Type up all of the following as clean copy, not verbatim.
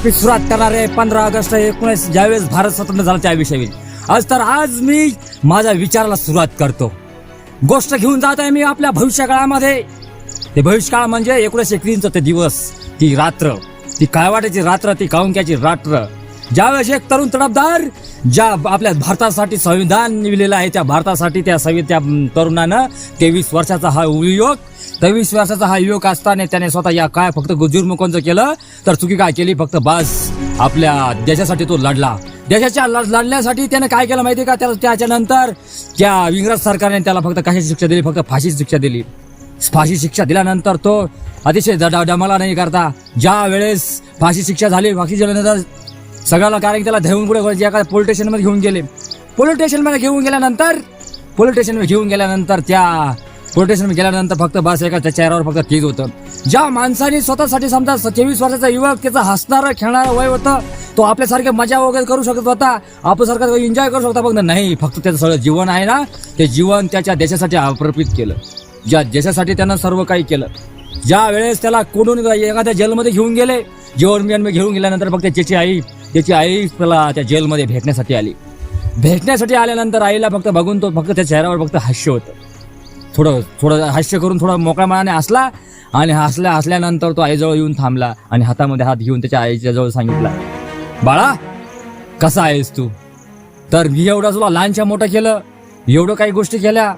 मी सुरुवात करणार आहे 15 ऑगस्ट 19 ज्यावेळेस भारत स्वतंत्र झाला त्याविषयी. आज मी माझ्या विचाराला सुरुवात करतो. गोष्ट घेऊन जात आहे मी आपल्या भविष्यकाळामध्ये. ते भविष्यकाळ म्हणजे 1931 ते दिवस, ती रात्र, ती काळवाट्याची रात्र, ती काळुंक्याची रात्र, ज्यावेळेस एक तरुण तडफदार ज्या आपल्या भारतासाठी संविधान लिहिलेलं आहे, त्या भारतासाठी त्या तरुणानं 23 वर्षाचा हा युवक असताना त्याने स्वतः या काय फक्त जुर्म कोणचं केलं तर चुकी काय केली, फक्त बस आपल्या देशासाठी तो लढला. देशाच्या लढण्यासाठी त्याने काय केलं माहिती का? त्याच्यानंतर त्या इंग्रज सरकारने त्याला फक्त कशाची शिक्षा दिली? फक्त फाशीची शिक्षा दिली. फाशी शिक्षा दिल्यानंतर तो अतिशय डमाला नाही करता, ज्या वेळेस फाशी शिक्षा झाली, फाशी झाल्यानंतर सगळ्याला कारण त्याला घेऊन पुढे एका पोलीस स्टेशनमध्ये घेऊन गेले. पोलीस स्टेशनमध्ये गेल्यानंतर फक्त बस एका चेहऱ्यावर फक्त तेज होतं. ज्या माणसाने स्वतःसाठी समजा 23 वर्षाचा युवक, त्याचं हसणारं खेळणारं वय होतं, तो आपल्यासारखे मजा वगैरे करू शकत होता, आपल्यासारखं एन्जॉय करू शकता, फक्त नाही, फक्त त्याचं सगळं जीवन आहे ना, ते जीवन त्याच्या देशासाठी अर्पित केलं. ज्या देशासाठी त्यानं सर्व काही केलं. ज्या वेळेस त्याला कोणून एखाद्या जेलमध्ये घेऊन गेले, जेवण घेऊन गेल्यानंतर फक्त त्याची आई त्याला त्या जेलमध्ये भेटण्यासाठी आल्यानंतर आईला फक्त बघून तो फक्त त्या चेहऱ्यावर फक्त हास्य होतं. थोडं हास्य करून थोडा मोकळ्या मनाने हसला आणि हसल्यानंतर तो आईजवळ येऊन थांबला आणि हातामध्ये हात घेऊन त्याच्या आईच्या जवळ सांगितला, बाळा कसा आहेस तू? तर मी एवढं तुला लहानच्या मोठं केलं, एवढं काही गोष्टी केल्या,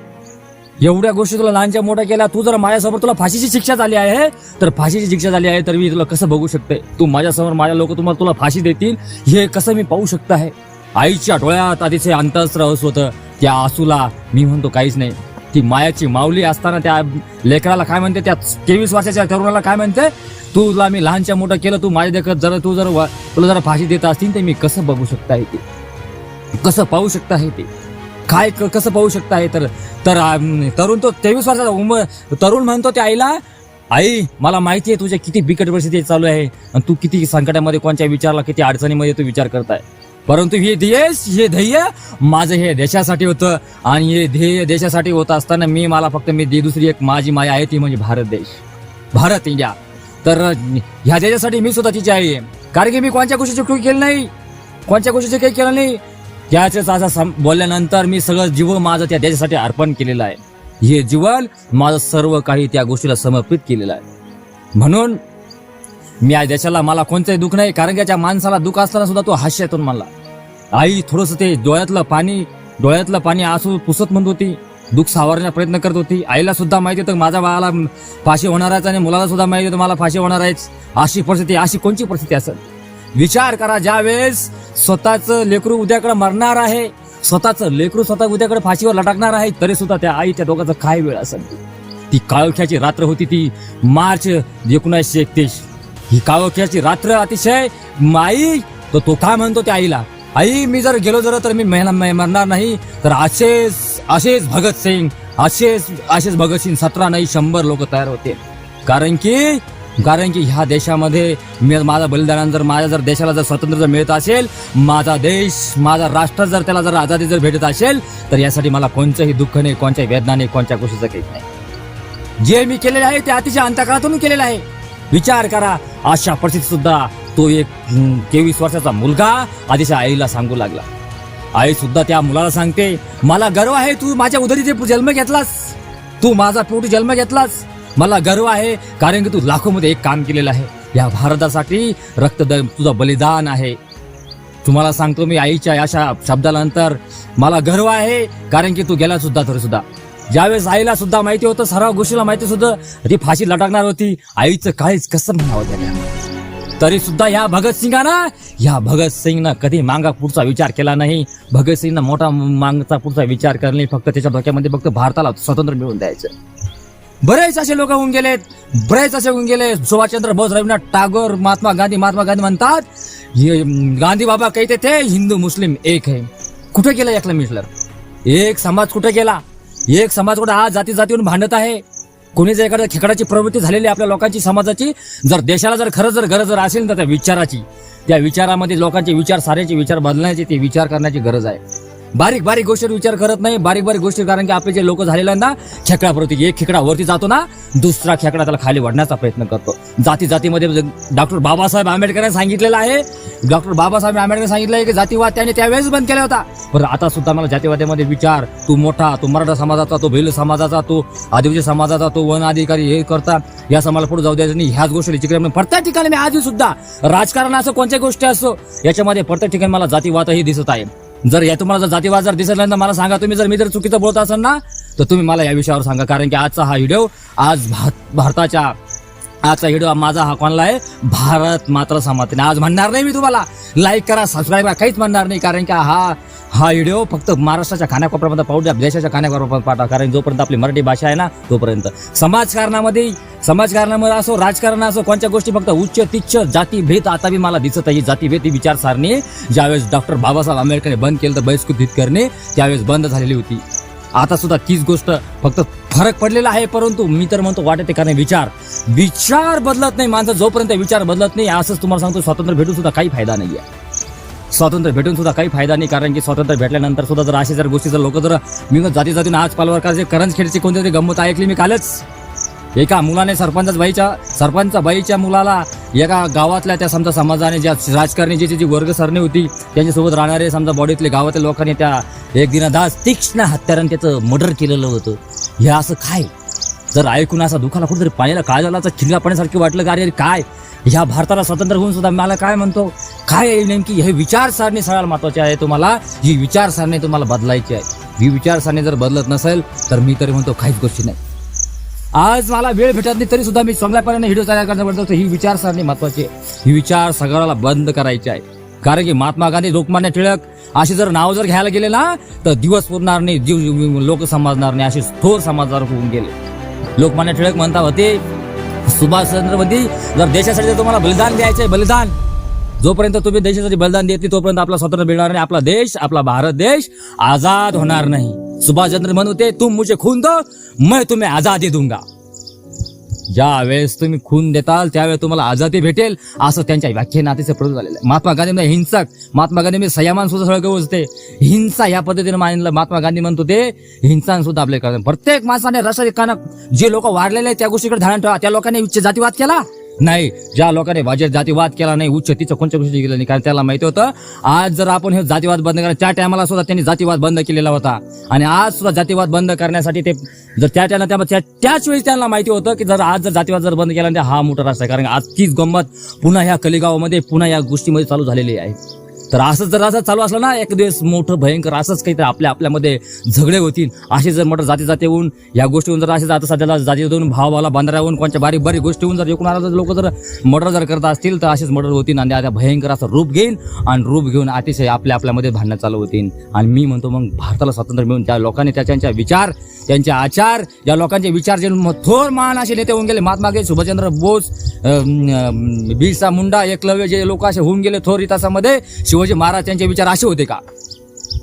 एवढ्या गोष्टी तुला लहानच्या मोठ्या केल्या, तू जर माझ्यासमोर तुला फाशीची शिक्षा झाली आहे तर मी तुला कसं बघू शकते? तू माझ्यासमोर, माझ्या लोक तुला फाशी देतील हे कसं मी पाहू शकत आहे? आईच्या डोळ्यात अतिशय अंतस्त्र हसू होतं. त्या आसूला मी म्हणतो काहीच नाही. ती मायाची माऊली असताना त्या लेकराला काय म्हणते, त्या 23 वर्षाच्या तरुणाला काय म्हणते, तुला मी लहानच्या मोठं केलं, तू माझ्या देखत तुला जर फाशी देत असतील तर मी कसं बघू शकता आहे ते, कसं पाहू शकता आहे ते, काय कसं पाहू शकता आहे? तर तरुण तो 23 वर्षाचा तरुण म्हणतो त्या आईला, आई मला माहिती आहे तुझ्या किती बिकट परिस्थिती चालू आहे आणि तू किती संकटामध्ये, कोणत्या विचारला, किती अडचणीमध्ये तू विचार करताय, परंतु हे ध्येय माझं हे देशासाठी होतं आणि हे ध्येय देशासाठी होत असताना मी दुसरी एक माझी माया आहे, ती म्हणजे भारत इंडिया. तर ह्या देशासाठी मी सुद्धा तिची आई आहे, कारण की मी कोणत्या गोष्टीची चूक केली नाही, काही केलं नाही. त्याच असं बोलल्यानंतर मी सगळं जीवन माझं त्या देशासाठी अर्पण केलेलं आहे. हे जीवन माझं सर्व काही त्या गोष्टीला समर्पित केलेलं आहे. म्हणून मी या देशाला, मला कोणतंही दुःख नाही, कारण की त्या माणसाला दुःख असताना सुद्धा तो हास्यातून म्हणला. आई थोडंसं ते डोळ्यातलं पाणी आसू पुसत म्हणत होती, दुःख सावरण्याचा प्रयत्न करत होती. आईला सुद्धा माहिती होतं माझ्या बाळाला फाशी होणार आहे आणि मुलाला सुद्धा माहिती होतं मला फाशी होणार आहे. अशी कोणची परिस्थिती असेल? विचार करा, ज्या वेळेस स्वतःचं लेकरू उद्याकडे मरणार आहे, स्वतः उद्याकडे फाशीवर लटकणार आहे, तरी सुद्धा त्या आईच्या दोघांचं काय वेळ असेल? ती काळोख्याची रात्र होती, ती मार्च 1931. ही काळोख्याची रात्र अतिशय. आई तो काय म्हणतो त्या आईला, आई मी जर गेलो तर मी मरणार नाही. तर असेच भगत सिंग 17 नाही 100 लोक तयार होते. कारण की ह्या देशामध्ये माझा बलिदान, माझ्या जर देशाला जर स्वातंत्र्य जर मिळत असेल, माझा देश, माझा राष्ट्र जर त्याला जर आझादी जर भेटत असेल, तर यासाठी मला कोणतंही दुःख नाही, कोणत्याही वेदना नाही, कोणत्या गोष्टीचं काही नाही. जे मी केलेलं आहे ते अतिशय अंतःकरणातून केलेलं आहे. विचार करा, अशा परिस्थितीत सुद्धा तो एक 23 वर्षाचा मुलगा अतिशय आईला सांगू लागला. आई सुद्धा त्या मुलाला सांगते, मला गर्व आहे, तू माझ्या उदरीचे जन्म घेतलास, तू माझा पोटी जन्म घेतलास, मला गर्व आहे, कारण की तू लाखोमध्ये एक काम केलेलं आहे. या भारतासाठी तुझं बलिदान आहे. तुम्हाला सांगतो मी, आईच्या अशा शब्दानंतर मला गर्व आहे, कारण की तू गेला सुद्धा तरी सुद्धा. ज्यावेळेस आईला सुद्धा माहिती होतं, सर्व गोष्टीला माहिती सुद्धा, ती फाशी लटकणार होती, आईचं काहीच कसं म्हणावं त्याला, तरी सुद्धा ह्या भगत सिंगनं कधी मागा पुढचा विचार केला नाही. भगत सिंगनं मोठा मागचा पुढचा विचार केला नाही, फक्त त्याच्या डोक्यामध्ये फक्त भारताला स्वातंत्र्य मिळवून द्यायचं. बरेच असे लोक होऊन गेले, सुभाषचंद्र बोस, रवींद्रनाथ टागोर, महात्मा गांधी म्हणतात, गांधी बाबा कहते थे हिंदू मुस्लिम एक है. कुठे गेला एकला मिटलर? एक समाज कुठे गेला? एक समाज कुठे आज जातीवरून भांडत आहे. कोणी जर एखाद्या खेकडाची प्रवृत्ती झालेली आपल्या लोकांची, समाजाची, जर देशाला जर खरंच जर गरज जर असेल तर त्या विचारामध्ये लोकांचे विचार, साऱ्याचे विचार बदलण्याचे, ते विचार करण्याची गरज आहे. बारीक बारीक गोष्टीवर विचार करत नाही, बारीक बारीक गोष्टी, कारण की आपले जे लोक झालेले आहेत ना, खेकडाप्रती एक खेकडा वरती जातो ना, दुसरा खेकडा त्याला खाली वाढण्याचा प्रयत्न करतो. जाती जातीमध्ये डॉक्टर बाबासाहेब आंबेडकरांनी सांगितलेलं आहे, डॉक्टर बाबासाहेब आंबेडकर सांगितलं आहे की जातीवाद त्याने त्यावेळेस बंद केला होता. पण आता सुद्धा मला जातीवादामध्ये विचार, तू मोठा, तू मराठा समाजाचा, तो भिल्ल समाजाचा, तो आदिवासी समाजाचा, तो वन अधिकारी, हे करता या समाजाला पुढे जाऊ द्यायचं नाही. ह्याच गोष्टी चिकडे प्रत्येक ठिकाणी मी आजही सुद्धा राजकारण असो, कोणत्या गोष्टी असो, याच्यामध्ये प्रत्येक ठिकाणी मला जातीवादही दिसत आहे. जर या तुम्हाला जर जातीवाद जर दिसत नाही तर मला सांगा. तुम्ही जर मी जर चुकीचं बोलत असाल ना, तर तुम्ही मला या विषयावर सांगा. कारण की आजचा हा व्हिडिओ भारताच्या आजचा व्हिडिओ माझा हा कोणला आहे, भारत मात्र समाज. आज म्हणणार नाही मी तुम्हाला लाईक करा, सबस्क्राईब करा, काहीच म्हणणार नाही. कारण की हा व्हिडिओ फक्त महाराष्ट्राच्या खाण्याकोपऱ्यामध्ये पाहू द्या, देशाच्या खाण्याकोपऱ्यामध्ये पाठवा. कारण जोपर्यंत आपली मराठी भाषा आहे ना, तोपर्यंत समाजकारणामध्ये असो, राजकारण असो, कोणत्या गोष्टी फक्त उच्च तिच्छ जातीभेद आता बी मला दिसत आहे. जातीभेद ही विचारसारणी ज्यावेळेस डॉक्टर बाबासाहेब आंबेडकरने बंद केलं तर बहिष्कृत करणे त्यावेळेस बंद झालेली होती. आता सुद्धा तीच गोष्ट, फक्त फरक पडलेला आहे. परंतु मी तर म्हणतो वाटते कारण विचार बदलत नाही. माणसं जोपर्यंत विचार बदलत नाही, असंच तुम्हाला सांगतो, स्वातंत्र्य भेटून सुद्धा काही फायदा नाही आहे. स्वातंत्र्य भेटून सुद्धा काही फायदा नाही. कारण की स्वातंत्र्य भेटल्यानंतर सुद्धा जर अशा जर गोष्टी जर लोक जर मी जातीजातीने आज पालवरकरचे करंजखेडची कोणती गंमत ऐकली मी कालच. एका मुलाने सरपंच बाईच्या मुलाला एका गावातल्या त्या समजा समाजाने, ज्या राजकारणी जी वर्ग सरणी होती, त्यांच्यासोबत राहणारे समजा बॉडीतले गावातल्या लोकांनी त्या एक दिनादास तीक्ष्ण हत्याराने त्याचं मर्डर केलेलं होतं. हे असं काय जर ऐकून असा दुखाला कुठेतरी पाण्याला काळजाला खिंगा पाण्यासारखं वाटलं का, अरे काय ह्या भारताला स्वतंत्र होऊन सुद्धा मला काय म्हणतो, काय नेमकी हे विचारसरणी सगळ्यात महत्वाची आहे. तुम्हाला ही विचारसरणी तुम्हाला बदलायची आहे. ही विचारसरणी जर बदलत नसेल तर मी तरी म्हणतो काहीच गोष्टी नाही. आज मला वेळ भेटत नाही तरी सुद्धा मी चांगल्यापणे व्हिडिओ तयार करण्याचा म्हणतो. ही विचारसरणी महत्वाची आहे. ही विचार सगळ्याला बंद करायची आहे. कारण की महात्मा गांधी, लोकमान्य टिळक असे जर नाव जर घ्यायला गेले ना, तर दिवस पुरणार नाही, जीव लोक समजणार नाही, असे थोर समाजदार होऊन गेले. लोकमान्य टिळक म्हणता होते, सुभाषचंद्र मोदी, जर देशासाठी जर तुम्हाला बलिदान द्यायचंय, बलिदान, जोपर्यंत तुम्ही देशासाठी बलिदान देत नाही तोपर्यंत आपला स्वातंत्र्य मिळणार नाही, आपला देश, आपला भारत देश आजाद होणार नाही. सुभाषचंद्र म्हणत होते, तुम मुझे खून दो, मैं तुम्हें आजादी दूंगा. ज्या वेळेस तुम्ही खून देताल त्यावेळेस तुम्हाला आजादी भेटेल, असं त्यांच्या व्याख्यानातीचे प्रयोग झालेलं आहे. महात्मा गांधी हिंसक, महात्मा गांधी संयमान सुद्धा सगळं होते. हिंसा या पद्धतीने मानलं महात्मा गांधी म्हणत होते, हिंसा सुद्धा आपले करतात. प्रत्येक माणसाने राष्ट्रीय जे लोक वाढलेले आहेत त्या गोष्टीकडे ध्यान ठेवा. त्या लोकांनी उच्च जातीवाद केला नाही, ज्या लोकांनी भाजप जातीवाद केला नाही, उच्च तिचं कोणत्या गोष्टी केलं नाही. कारण त्याला माहिती होतं आज जर आपण हे जातीवाद बंद करा, त्या टायमाला सुद्धा त्यांनी जातीवाद बंद केलेला होता. आणि आज सुद्धा जातीवाद बंद करण्यासाठी ते जर त्या त्याच वेळी त्यांना माहिती होतं की जर आज जर जातीवाद जर बंद केला तर हा मोठा राष्ट्र आहे. कारण आज तीच गंमत पुन्हा ह्या कलिगावामध्ये पुन्हा या गोष्टीमध्ये चालू झालेली आहे. तर असं जर असं चालू असलं ना, एक दिवस मोठं भयंकर असंच काहीतरी आपल्यामध्ये झगडे होतील. असे जर मोठं जाती होऊन या गोष्टीहून जर असे जात सध्याला जाती देऊन भावाला बांधऱ्या होऊन कोणत्या बारीक बारीक गोष्टी होऊन जर एकूण लोक जर मर्डर जर करत असतील तर असेच मर्डर होतील. आणि आता भयंकर असं रूप घेईन आणि रूप घेऊन अतिशय आपल्यामध्ये भांडणं चालू होतील. आणि मी म्हणतो मग भारताला स्वातंत्र्य मिळून त्या लोकांनी त्यांच्या विचार, त्यांचे आचार, या लोकांचे विचार जे थोर महान असे नेते होऊन गेले, महात्मा गांधी, सुभाषचंद्र बोस, बिरसा मुंडा, एकलव्य, जे लोक असे होऊन गेले थोर इतिहासामध्ये, शिवाजी महाराज, त्यांचे विचार असे होते का?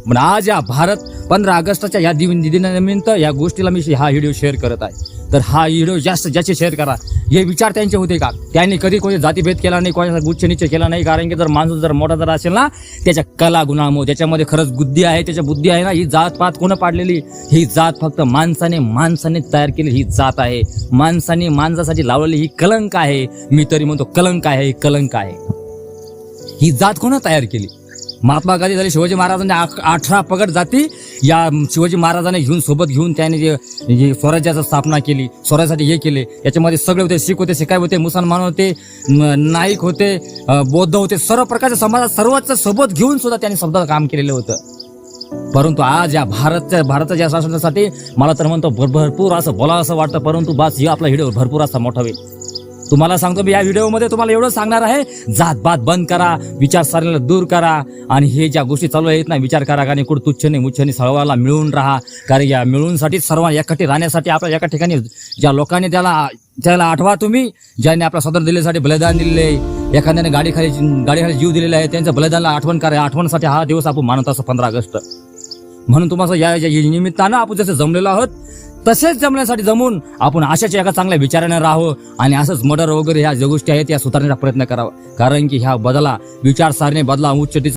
पण आज या भारत 15 ऑगस्टच्या या दिनानिमित्त या गोष्टीला मी हा व्हिडिओ शेअर करत आहे. तर हा व्हिडिओ जास्त शेअर करा. हे विचार त्यांचे होते का? त्यांनी कधी कोणी जातीभेद केला नाही, कोणाचा गुच्छ निश्चय केला नाही. कारण की जर माणूस जर मोठा जर असेल ना, त्याच्या कला गुणामुळे, त्याच्यामध्ये खरंच बुद्धी आहे, त्याच्या बुद्धी आहे ना, ही जात पात कोण पाडलेली? ही जात फक्त माणसाने तयार केलेली ही जात आहे. माणसाने माणसासाठी लावलेली ही कलंक आहे. मी तरी म्हणतो कलंक आहे, कलंक आहे. ही जात कोण तयार केली? महात्मा गांधी झाले, शिवाजी महाराजांनी 18 पगड जाती या शिवाजी महाराजांनी सोबत घेऊन त्याने जे स्वराज्याची स्थापना केली, स्वराज्यासाठी हे केले. याच्यामध्ये सगळे होते, शीख होते, शिखाई होते, मुसलमान होते, नाईक होते, बौद्ध होते, सर्व प्रकारच्या समाजात सर्वच सोबत घेऊन सुद्धा त्यांनी सुद्धा काम केलेलं होतं. परंतु आज या भारताच्या शासनासाठी मला तर म्हणतो भरपूर असं बोलावं असं वाटतं. परंतु बस हे आपला व्हिडिओ भरपूर असा मोठा होईल. तुम्हाला सांगतो मी या व्हिडिओमध्ये तुम्हाला एवढं सांगणार आहे, जातपात बंद करा, विचारसरणीला दूर करा. आणि हे ज्या गोष्टी चालू आहेत ना, विचार करा. कारण कुठं तुच्छ नाही मुच्छ नाही, सर्वांना मिळून राहा. कारण या मिळूनसाठी सर्वांना एकठी राहण्यासाठी आपल्या एका ठिकाणी ज्या लोकांनी त्याला आठवा तुम्ही, ज्यांनी आपल्या स्वातंत्र्य दिल्यासाठी बलिदान दिलेले, एखाद्याने गाडीखाली जीव दिलेला आहे, त्यांच्या बलिदानाला आठवण करा. आठवणसाठी हा दिवस आपण मानत असतो 15 ऑगस्ट. म्हणून तुम्हाला या निमित्तानं आपण जसं जमलेलो आहोत तसेच जमण्यासाठी जमून आपण अशाच्या एका चांगल्या विचाराने राहावं आणि असंच मर्डर वगैरे ह्या ज्या गोष्टी आहेत या सुधारण्याचा प्रयत्न करावा. कारण की ह्या विचारसरणी बदला, उच्च